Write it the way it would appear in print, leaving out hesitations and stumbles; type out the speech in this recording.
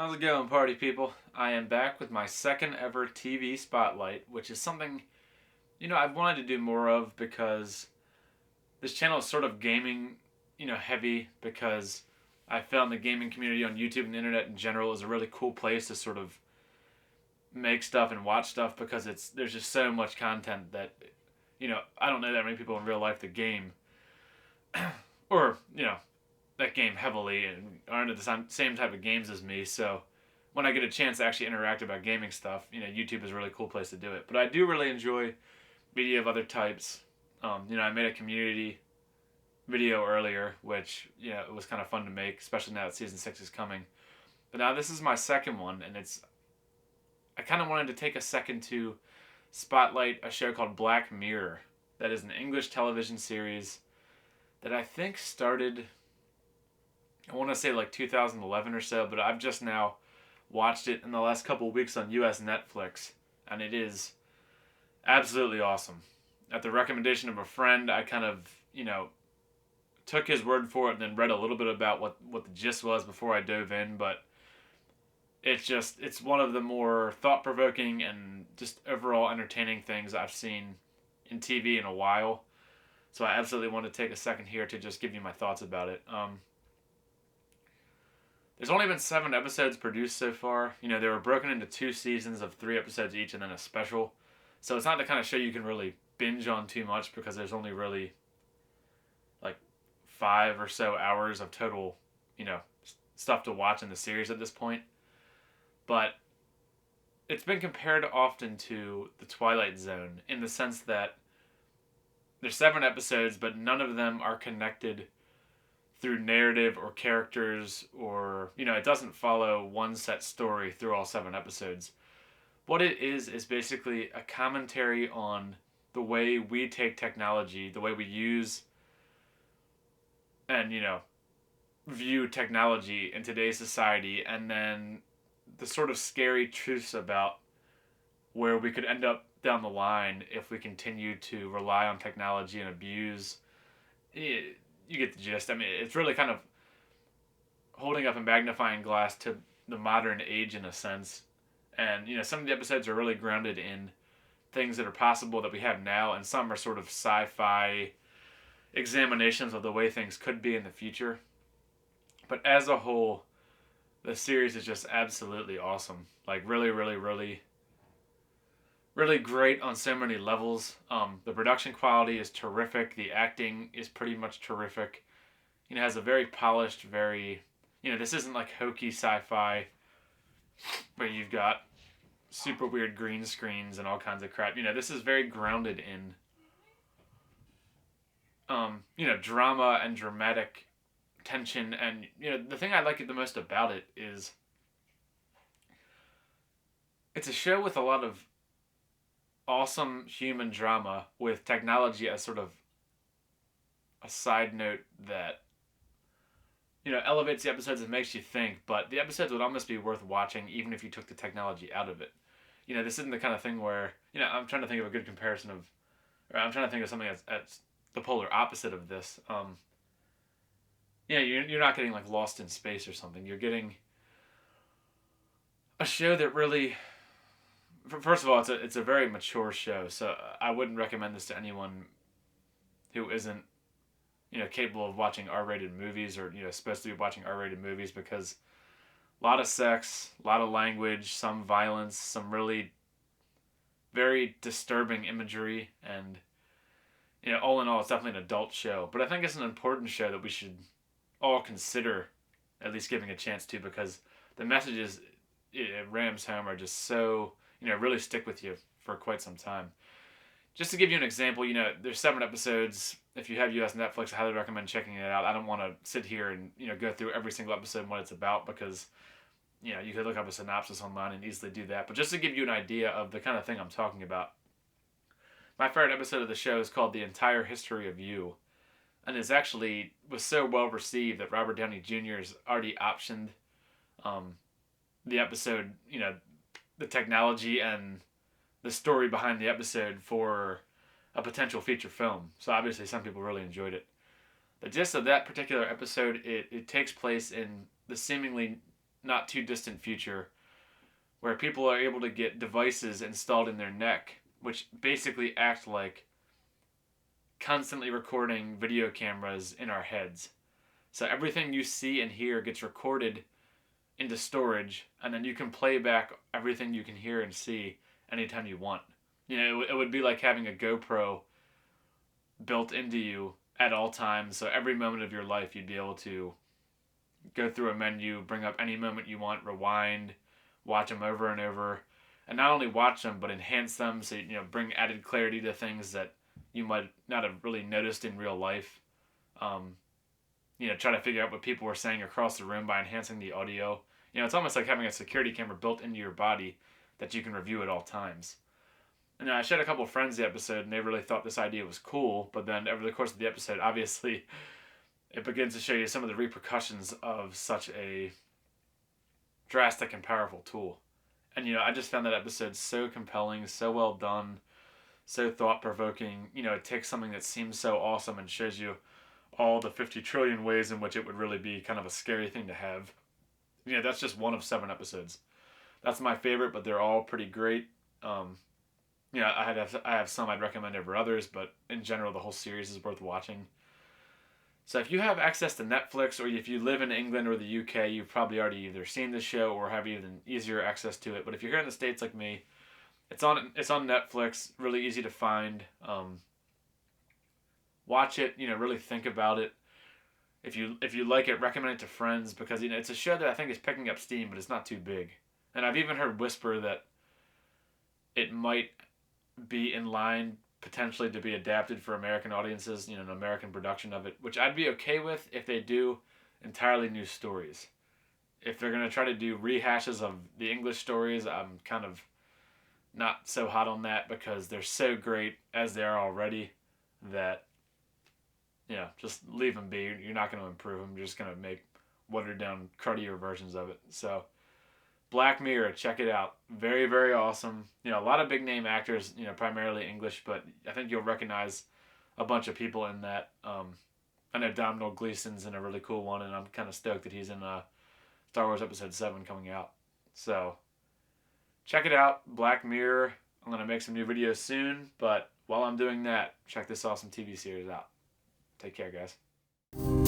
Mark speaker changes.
Speaker 1: How's it going, party people? I am back with my second ever TV spotlight, which is something, I've wanted to do more of because this channel is sort of gaming, heavy because I found the gaming community on YouTube and the internet in general is a really cool place to sort of make stuff and watch stuff because there's just so much content that, I don't know that many people in real life that game or, that game heavily and are into the same type of games as me. So when I get a chance to actually interact about gaming stuff, YouTube is a really cool place to do it. But I do really enjoy media of other types. I made a community video earlier, which it was kind of fun to make, especially now that season 6 is coming. But now this is my second one, and I kind of wanted to take a second to spotlight a show called Black Mirror. That is an English television series that I think started, I want to say like 2011 or so, but I've just now watched it in the last couple of weeks on US Netflix, and it is absolutely awesome. At the recommendation of a friend, I kind of, took his word for it and then read a little bit about what the gist was before I dove in, but it's one of the more thought-provoking and just overall entertaining things I've seen in TV in a while. So I absolutely want to take a second here to just give you my thoughts about it. There's only been 7 episodes produced so far. They were broken into 2 seasons of 3 episodes each and then a special. So it's not the kind of show you can really binge on too much because there's only really like 5 or so hours of total, stuff to watch in the series at this point. But it's been compared often to the Twilight Zone in the sense that there's 7 episodes, but none of them are connected through narrative or characters or, it doesn't follow one set story through all 7 episodes. What it is basically a commentary on the way we take technology, the way we use and, view technology in today's society, and then the sort of scary truths about where we could end up down the line if we continue to rely on technology and abuse. You get the gist. I mean, it's really kind of holding up a magnifying glass to the modern age in a sense. And, some of the episodes are really grounded in things that are possible that we have now, and some are sort of sci-fi examinations of the way things could be in the future. But as a whole, the series is just absolutely awesome. Like, really, really, really, really great on so many levels. The production quality is terrific. The acting is pretty much terrific. It has a very polished, very, this isn't like hokey sci-fi where you've got super weird green screens and all kinds of crap. This is very grounded in, drama and dramatic tension. And, the thing I like the most about it is it's a show with a lot of awesome human drama with technology as sort of a side note that, elevates the episodes and makes you think, but the episodes would almost be worth watching even if you took the technology out of it. This isn't the kind of thing where, I'm trying to think of a good comparison of, or I'm trying to think of something that's the polar opposite of this. You're not getting like Lost in Space or something. You're getting a show that really, first of all, it's a very mature show, so I wouldn't recommend this to anyone who isn't, capable of watching R-rated movies or, supposed to be watching R-rated movies, because a lot of sex, a lot of language, some violence, some really very disturbing imagery, and, all in all, it's definitely an adult show. But I think it's an important show that we should all consider at least giving a chance to, because the messages it rams home are just so, really stick with you for quite some time. Just to give you an example, there's 7 episodes. If you have US Netflix, I highly recommend checking it out. I don't want to sit here and, go through every single episode and what it's about, because, you could look up a synopsis online and easily do that. But just to give you an idea of the kind of thing I'm talking about, my favorite episode of the show is called The Entire History of You. And was so well received that Robert Downey Jr. has already optioned the episode, the technology and the story behind the episode for a potential feature film. So obviously some people really enjoyed it. The gist of that particular episode, it takes place in the seemingly not too distant future where people are able to get devices installed in their neck, which basically act like constantly recording video cameras in our heads. So everything you see and hear gets recorded into storage, and then you can play back everything you can hear and see anytime you want. It would be like having a GoPro built into you at all times. So every moment of your life, you'd be able to go through a menu, bring up any moment you want, rewind, watch them over and over, and not only watch them but enhance them. So bring added clarity to things that you might not have really noticed in real life. Try to figure out what people were saying across the room by enhancing the audio. It's almost like having a security camera built into your body that you can review at all times. And I showed a couple of friends the episode, and they really thought this idea was cool. But then over the course of the episode, obviously, it begins to show you some of the repercussions of such a drastic and powerful tool. And I just found that episode so compelling, so well done, so thought-provoking. It takes something that seems so awesome and shows you all the 50 trillion ways in which it would really be kind of a scary thing to have. That's just one of 7 episodes. That's my favorite, but they're all pretty great. I have some I'd recommend over others, but in general, the whole series is worth watching. So if you have access to Netflix, or if you live in England or the UK, you've probably already either seen the show or have even easier access to it. But if you're here in the States like me, it's on Netflix, really easy to find. Watch it, really think about it. If you like it, recommend it to friends, because it's a show that I think is picking up steam, but it's not too big. And I've even heard whisper that it might be in line potentially to be adapted for American audiences, an American production of it, which I'd be okay with if they do entirely new stories. If they're going to try to do rehashes of the English stories, I'm kind of not so hot on that, because they're so great as they are already that, just leave them be. You're not going to improve them. You're just going to make watered down, cruddier versions of it. So Black Mirror, check it out. Very, very awesome. A lot of big name actors, primarily English, but I think you'll recognize a bunch of people in that. I know Domhnall Gleeson's in a really cool one, and I'm kind of stoked that he's in Star Wars Episode 7 coming out. So check it out, Black Mirror. I'm going to make some new videos soon, but while I'm doing that, check this awesome TV series out. Take care, guys.